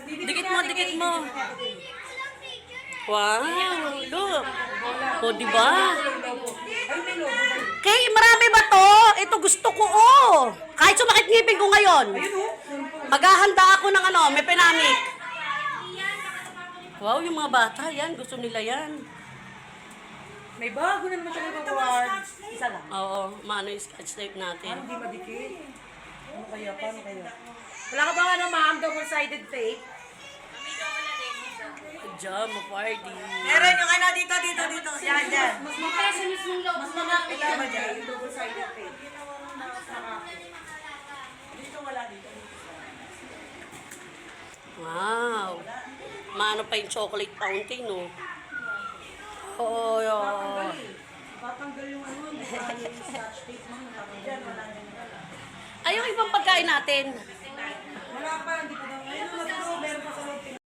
Dikit mo, dikit mo. Wow, look. O, diba? Kay, marami ba to? Ito gusto ko, oh. Kahit sumakit ngipin ko ngayon. Maghahanda ako ng ano, may pinamik. Wow, yung mga bata, yan. Gusto nila yan. May bago na naman siya nag-award. Isa lang. Oo, maano yung scotch tape natin. Hindi madikit. Ano kaya? Paano kaya? Wala ka ba nga na ma'am, double-sided tape? Pajama party. Meron yung ano dito. Yan, dyan. Mas makasa mismong loob. Mas makakita ba dyan? Yung double-sided tape. Dito wala dito. Wow. Maano pa yung chocolate fountain, no? Oo, yun. Tatanggal yung ano, yung scotch tape mo. Ay, yung ibang pagkain natin.